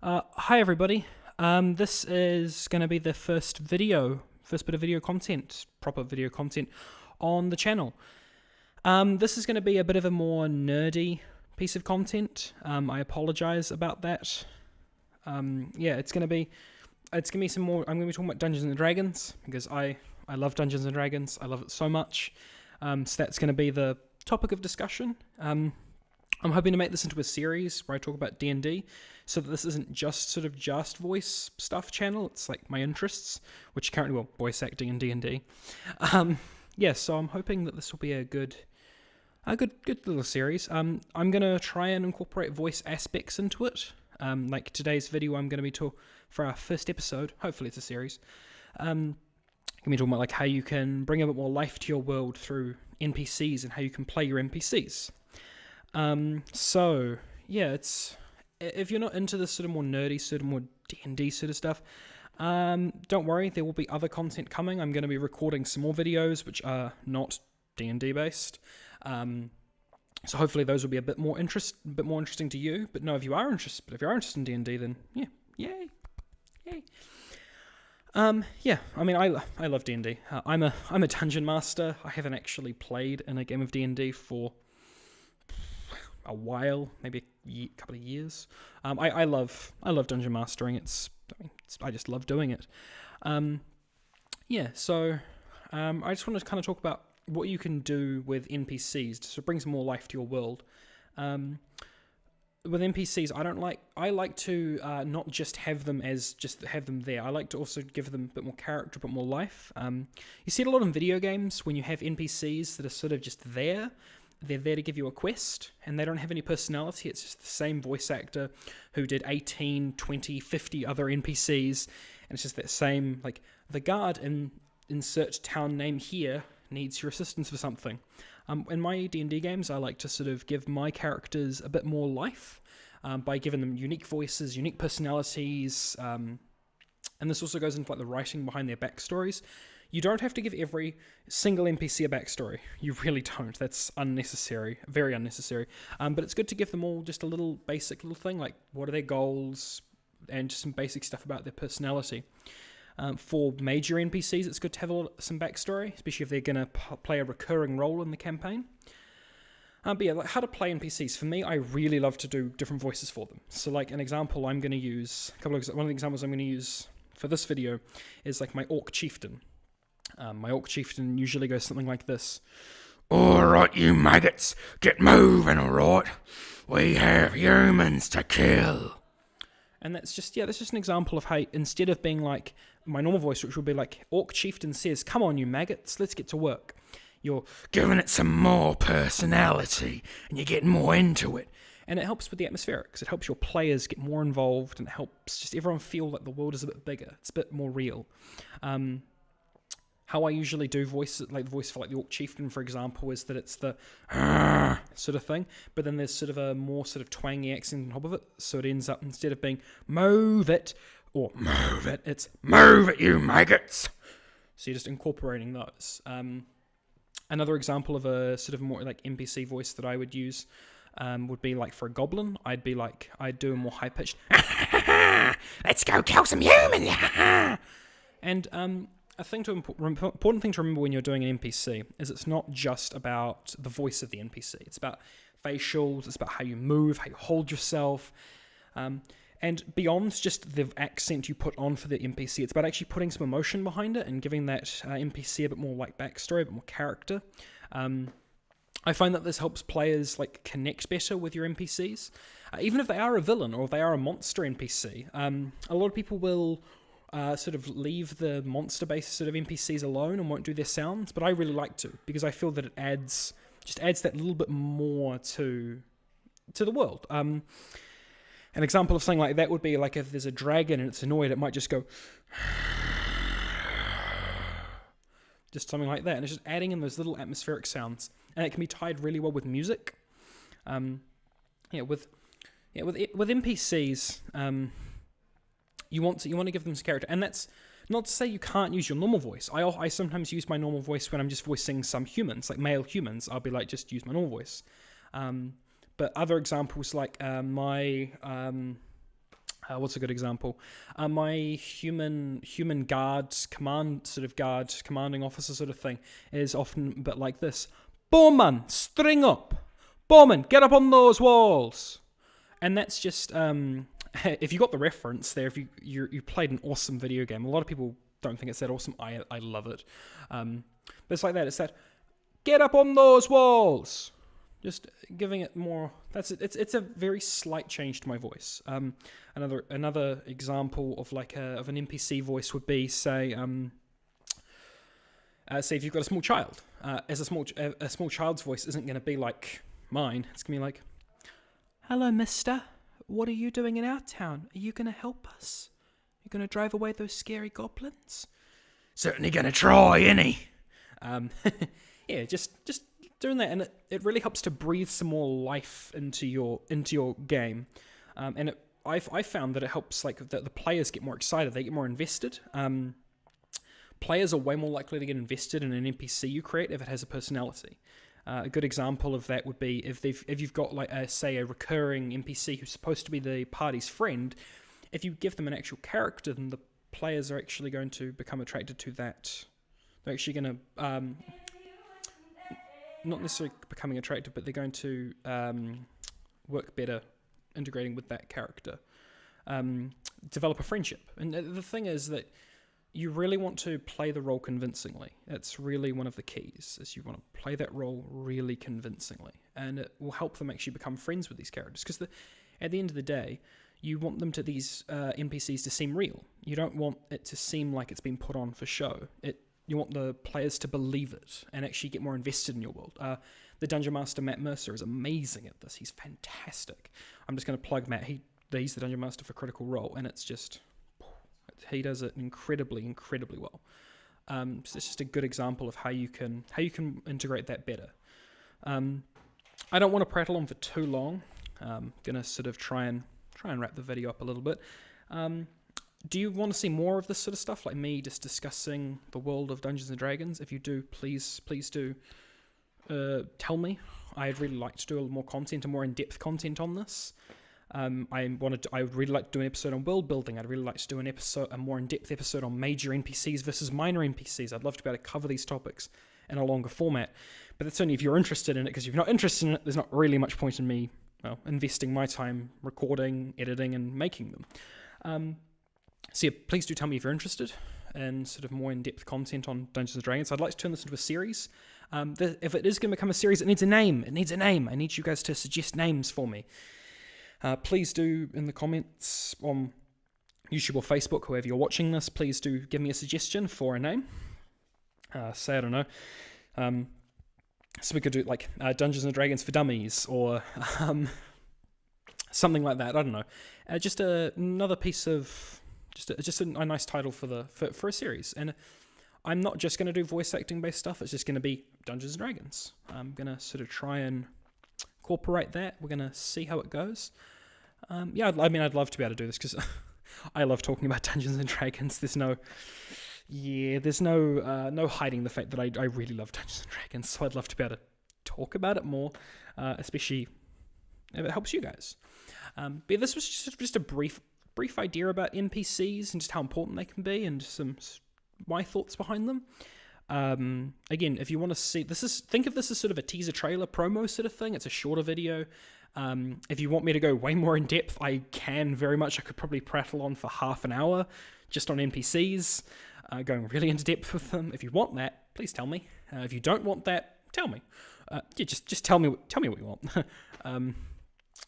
Hi everybody. This is going to be the first bit of video content, proper video content on the channel. This is going to be a bit of a more nerdy piece of content. I apologize about that. It's going to be some more. I'm going to be talking about Dungeons and Dragons because I love Dungeons and Dragons. I love it so much. So that's going to be the topic of discussion. I'm hoping to make this into a series where I talk about D&D, so that this isn't just voice stuff channel. It's like my interests, which currently voice acting and D&D. So I'm hoping that this will be a good little series. I'm gonna try and incorporate voice aspects into it. Like today's video, I'm gonna be for our first episode. Hopefully, it's a series. I'm gonna be talking about like how you can bring a bit more life to your world through NPCs and how you can play your NPCs. It's if you're not into this sort of more nerdy, more D&D sort of stuff, don't worry, there will be other content coming. I'm going to be recording some more videos which are not D&D based. So hopefully those will be a bit more interesting to you. But no, if you are interested in D&D, then yay. I mean, I love D&D. I'm a dungeon master. I haven't actually played in a game of D&D for a while, maybe a couple of years. I love dungeon mastering. I just love doing it. I just want to kind of talk about what you can do with NPCs to sort of bring some more life to your world. With NPCs, I like to not just have them there. I like to also give them a bit more character, a bit more life. You see it a lot in video games when you have NPCs that are sort of just there. They're there to give you a quest, and they don't have any personality. It's just the same voice actor who did 18, 20, 50 other NPCs, and it's just that same, like, the guard in insert town name here needs your assistance for something. In my D&D games, I like to sort of give my characters a bit more life by giving them unique voices, unique personalities, and this also goes into like the writing behind their backstories. You don't have to give every single NPC a backstory. You really don't. That's unnecessary, very unnecessary. But it's good to give them all just a little basic little thing, like what are their goals, and just some basic stuff about their personality. For major NPCs, it's good to have some backstory, especially if they're going to play a recurring role in the campaign. Like how to play NPCs. For me, I really love to do different voices for them. So like an example I'm going to use, one of the examples I'm going to use for this video is like my Orc Chieftain. My Orc Chieftain usually goes something like this. Alright, you maggots, get moving, alright? We have humans to kill. And that's just an example of how, instead of being like my normal voice, which would be like, Orc Chieftain says, come on, you maggots, let's get to work. You're giving it some more personality, and you're getting more into it. And it helps with the atmospherics. It helps your players get more involved, and it helps just everyone feel like the world is a bit bigger. It's a bit more real. How I usually do voices, like the voice for like the Orc Chieftain, for example, is that it's the sort of thing, but then there's sort of a more sort of twangy accent on top of it, so it ends up, instead of being move it, or move it, it's move it, you maggots. So you're just incorporating those. Another example of a sort of more like NPC voice that I would use would be like for a goblin, I'd do a more high-pitched, let's go kill some humans. And important thing to remember when you're doing an NPC is it's not just about the voice of the NPC. It's about facials, it's about how you move, how you hold yourself, and beyond just the accent you put on for the NPC, it's about actually putting some emotion behind it and giving that NPC a bit more like backstory, a bit more character. I find that this helps players like connect better with your NPCs, even if they are a villain or if they are a monster NPC. A lot of people will sort of leave the monster-based sort of NPCs alone and won't do their sounds, but I really like to, because I feel that it adds that little bit more to the world. An example of something like that would be like if there's a dragon and it's annoyed, it might just go just something like that, and it's just adding in those little atmospheric sounds, and it can be tied really well with music. With NPCs, you want to give them some character, and that's not to say you can't use your normal voice. I sometimes use my normal voice when I'm just voicing some humans, like male humans. I'll be like, just use my normal voice. But other examples like my What's a good example? My human guard commanding officer sort of thing is often a bit like this. Bowman, string up. Bowman, get up on those walls. And that's just, if you got the reference there, if you played an awesome video game, a lot of people don't think it's that awesome. I love it. But it's like that. It's that, get up on those walls. Just giving it more. It's a very slight change to my voice. Another example of of an NPC voice would be say if you've got a small child. As a small child's voice isn't going to be like mine. It's going to be like, "Hello, Mister. What are you doing in our town? Are you going to help us? You're going to drive away those scary goblins?" Certainly gonna try, innit? Yeah, just doing that, and it really helps to breathe some more life into your game, and I found that it helps that the players get more excited, they get more invested. Players are way more likely to get invested in an NPC you create if it has a personality. A good example of that would be if you've got a recurring NPC who's supposed to be the party's friend. If you give them an actual character, then the players are actually going to become attracted to that. They're actually going to not necessarily becoming attractive, but they're going to work better integrating with that character. Develop a friendship. And the thing is that you really want to play the role convincingly. That's really one of the keys, is you want to play that role really convincingly. And it will help them actually become friends with these characters. Because at the end of the day, you want these NPCs to seem real. You don't want it to seem like it's been put on for show. You want the players to believe it and actually get more invested in your world. The Dungeon Master, Matt Mercer, is amazing at this. He's fantastic. I'm just going to plug Matt. He's the Dungeon Master for Critical Role, and it's just... he does it incredibly, incredibly well. So it's just a good example of how you can integrate that better. I don't want to prattle on for too long. I'm going to sort of try and wrap the video up a little bit. Do you want to see more of this sort of stuff, like me just discussing the world of Dungeons & Dragons? If you do, please do tell me. I'd really like to do a little more content and more in-depth content on this. I would really like to do an episode on world building. I'd really like to do a more in-depth episode on major NPCs versus minor NPCs. I'd love to be able to cover these topics in a longer format. But that's only if you're interested in it, because if you're not interested in it, there's not really much point in me investing my time recording, editing, and making them. So yeah, please do tell me if you're interested in sort of more in-depth content on Dungeons & Dragons. I'd like to turn this into a series. If it is going to become a series, it needs a name. I need you guys to suggest names for me. Please do in the comments on YouTube or Facebook, whoever you're watching this, please do give me a suggestion for a name. Say, I don't know. So we could do Dungeons & Dragons for Dummies, or something like that. I don't know. Just another piece of... Just a nice title for a series. And I'm not just going to do voice acting based stuff. It's just going to be Dungeons & Dragons. I'm going to sort of try and incorporate that. We're going to see how it goes. I'd love to be able to do this because I love talking about Dungeons & Dragons. There's no hiding the fact that I really love Dungeons & Dragons. So I'd love to be able to talk about it more, especially if it helps you guys. But this was just a brief idea about NPCs and just how important they can be, and some my thoughts behind them. Again, if you want to see think of this as sort of a teaser trailer promo sort of thing. It's a shorter video. If you want me to go way more in depth, I can very much. I could probably prattle on for half an hour just on NPCs, going really into depth with them. If you want that, please tell me. If you don't want that, tell me. Just tell me what you want.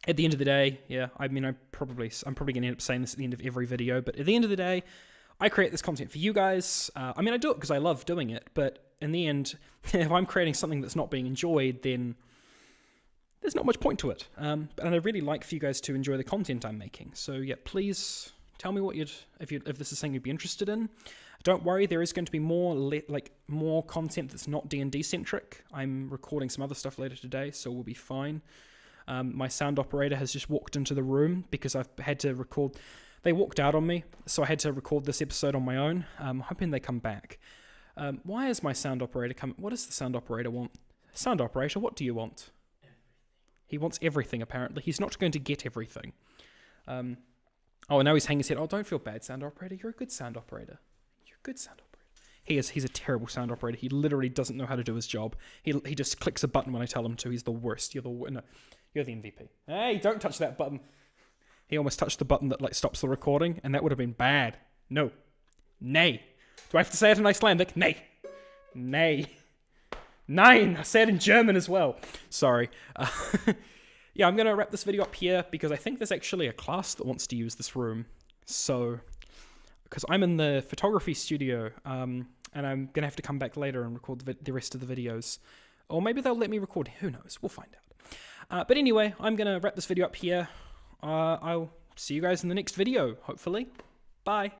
At the end of the day, I'm probably going to end up saying this at the end of every video, but at the end of the day, I create this content for you guys. I do it because I love doing it, but in the end, if I'm creating something that's not being enjoyed, then there's not much point to it. And I'd really like for you guys to enjoy the content I'm making. So yeah, please tell me if this is something you'd be interested in. Don't worry, there is going to be more content that's not D&D centric. I'm recording some other stuff later today, so we'll be fine. My sound operator has just walked into the room because I've had to record. They walked out on me, so I had to record this episode on my own. I'm hoping they come back. Why is my sound operator coming? What does the sound operator want? Sound operator, what do you want? Everything. He wants everything, apparently. He's not going to get everything. Oh, and now he's hanging his head. Oh, don't feel bad, sound operator. You're a good sound operator. You're a good sound operator. He is. He's a terrible sound operator. He literally doesn't know how to do his job. He just clicks a button when I tell him to. He's the worst. You're the MVP. Hey, don't touch that button. He almost touched the button that like stops the recording, and that would have been bad. No. Nay. Do I have to say it in Icelandic? Nay. Nay. Nein. I say it in German as well. Sorry. Yeah, I'm going to wrap this video up here because I think there's actually a class that wants to use this room. So, because I'm in the photography studio, and I'm going to have to come back later and record the rest of the videos. Or maybe they'll let me record. Who knows? We'll find out. But anyway, I'm going to wrap this video up here. I'll see you guys in the next video, hopefully. Bye.